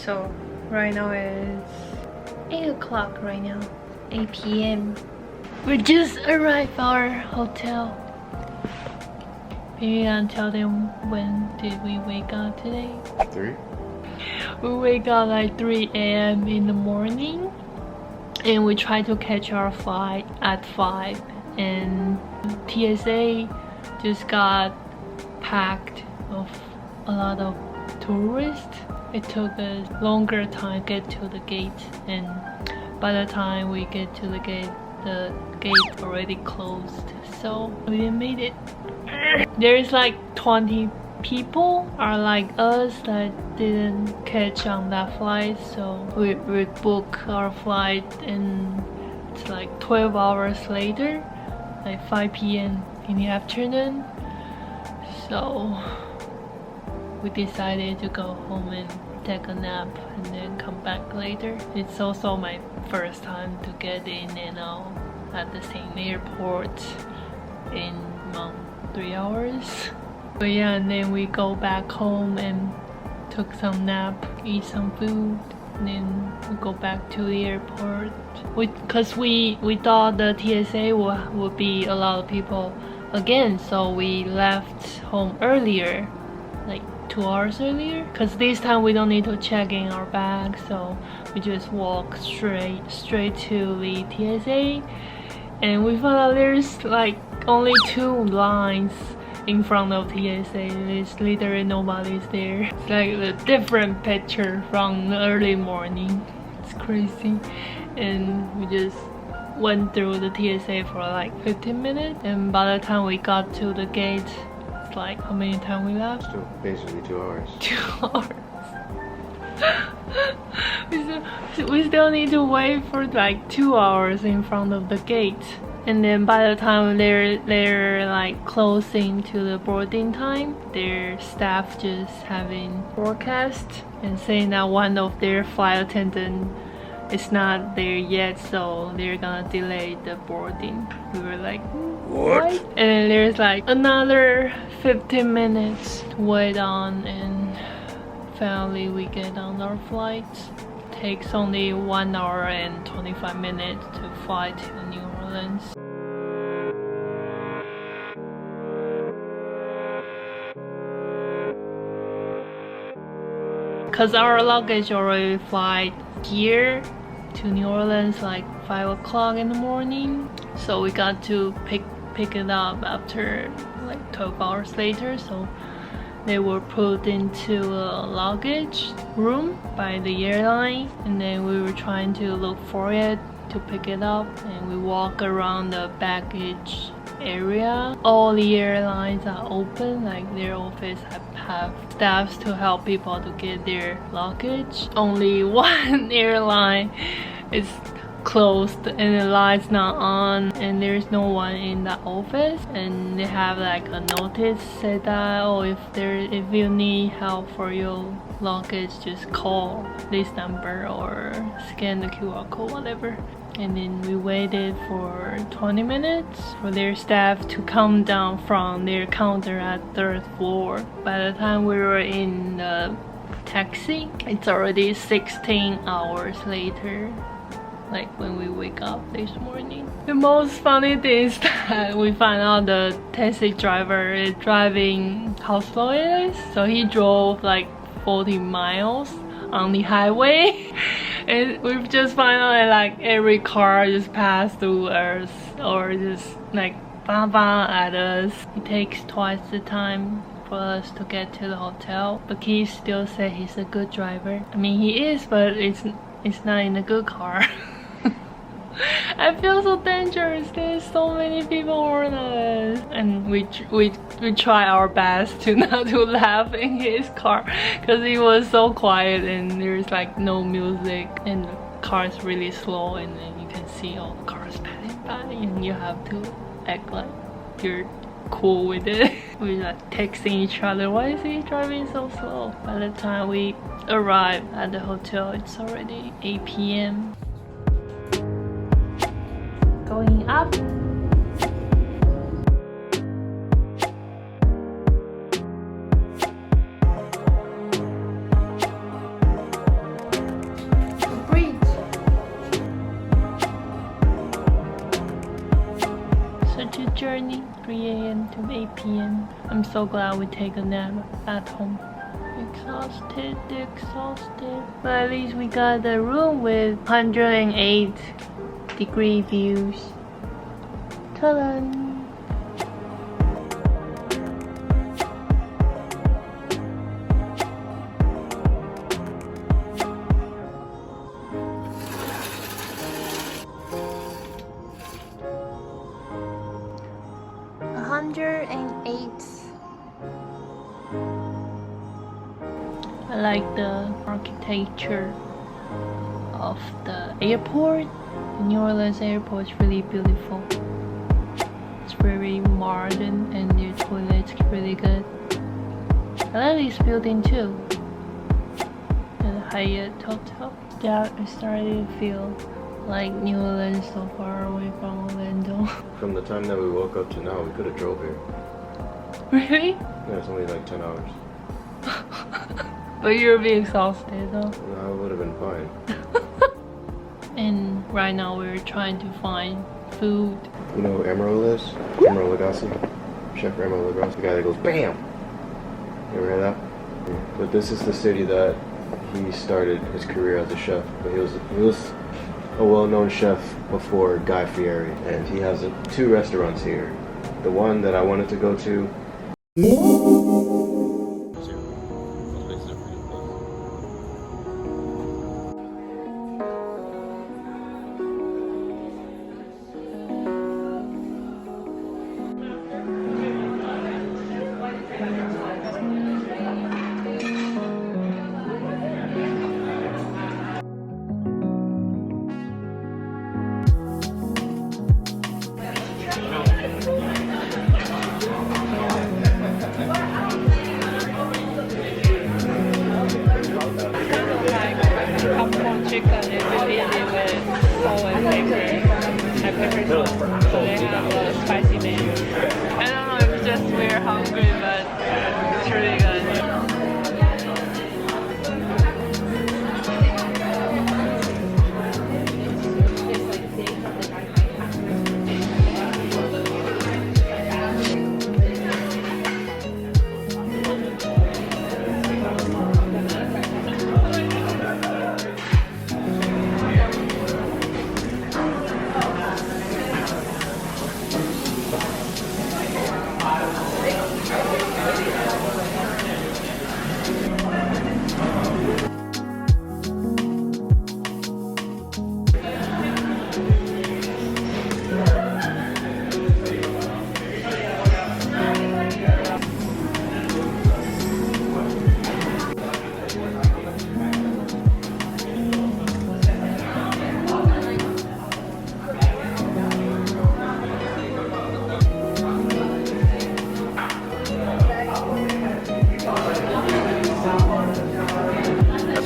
So right now it's 8 o'clock right now, 8 p.m. We just arrived our hotel. Maybe I'll tell them when did we wake up today. 3? We wake up like 3 a.m. in the morning, and we try to catch our flight at 5, and TSA just got packed of a lot of tourists. It took us longer time to get to the gate, and by the time we get to the gate already closed, so we didn't make it. There's like 20 people are like us that didn't catch on that flight, so we book our flight, and it's like 12 hours later, like 5 p.m. in the afternoon. So we decided to go home and take a nap and then come back later. It's also my first time to get in and out at the same airport in 3 hours. But yeah, and then we go back home and took some nap, eat some food, and then we go back to the airport. Because we thought the TSA would be a lot of people again, so we left home earlier, like 2 hours earlier. Because this time we don't need to check in our bag, so we just walk straight to the TSA, and we found out there's like only 2 lines in front of TSA. There's literally nobody's there. It's like a different picture from the early morning. It's crazy. And we just went through the TSA for like 15 minutes, and by the time we got to the gate, it's like, how many time we left? Still basically 2 hours. 2 hours. we still need to wait for like 2 hours in front of the gate. And then by the time they're like closing to the boarding time, their staff just having forecast and saying that one of their flight attendant is not there yet, so they're gonna delay the boarding. We were like, what? And then there's like another 15 minutes to wait on, and finally we get on our flight. Takes only 1 hour and 25 minutes to fly to New Orleans. Cause our luggage already fly here to New Orleans like 5 o'clock in the morning, so we got to pick it up after like 12 hours later. So they were put into a luggage room by the airline, and then we were trying to look for it to pick it up, and we walk around the baggage area. All the airlines are open, like their office have staffs to help people to get their luggage. Only one airline is closed and the light's not on, and there's no one in the office, and they have like a notice said that, oh, if you need help for your luggage, just call this number or scan the QR code, whatever. And then we waited for 20 minutes for their staff to come down from their counter at 3rd floor. By the time we were in the taxi, it's already 16 hours later, like when we wake up this morning. The most funny thing is that we found out the taxi driver is driving how slow it is. So he drove like 40 miles on the highway. And we've just found out that like every car just passed through us or just like bang bang at us. It takes twice the time for us to get to the hotel, but he still said he's a good driver. I mean, he is, but it's not in a good car. I feel so dangerous. There's so many people around us, and we try our best to not to laugh in his car because he was so quiet and there's like no music, and the car is really slow, and then you can see all the cars passing by, and you have to act like you're cool with it. We like texting each other, why is he driving so slow? By the time we arrive at the hotel, it's already 8 p.m. Going up. 3 a.m. to 8 p.m. I'm so glad we take a nap at home. Exhausted. But at least we got a room with 108-degree views. Ta-da! I like the architecture of the airport. The New Orleans airport is really beautiful. It's very modern and the toilet's really good. I like this building too. The Hyatt Hotel. Yeah, I started to feel like New Orleans so far away from Orlando. From the time that we woke up to now, we could have drove here. Really? Yeah, it's only like 10 hours. But you'll be exhausted though. No, it would have been fine. And right now we're trying to find food. You know who Emerald is? Emerald Lagasse? Chef Emerald Lagasse. The guy that goes BAM! You ever heard that? Yeah. But this is the city that he started his career as a chef. But he was a well-known chef before Guy Fieri. And he has 2 restaurants here. The one that I wanted to go to. Spicy menu. I don't know if it's just we're hungry, but it's really good.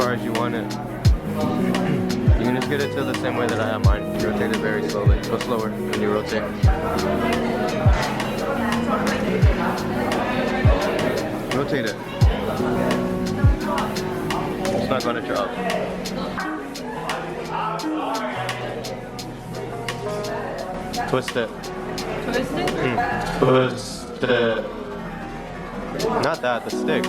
As you want it. You can just get it to the same way that I have mine. You rotate it very slowly. Go slower when you rotate. Rotate it. It's not going to drop. Twist it. Twist it? Twist it. Not that, the stick.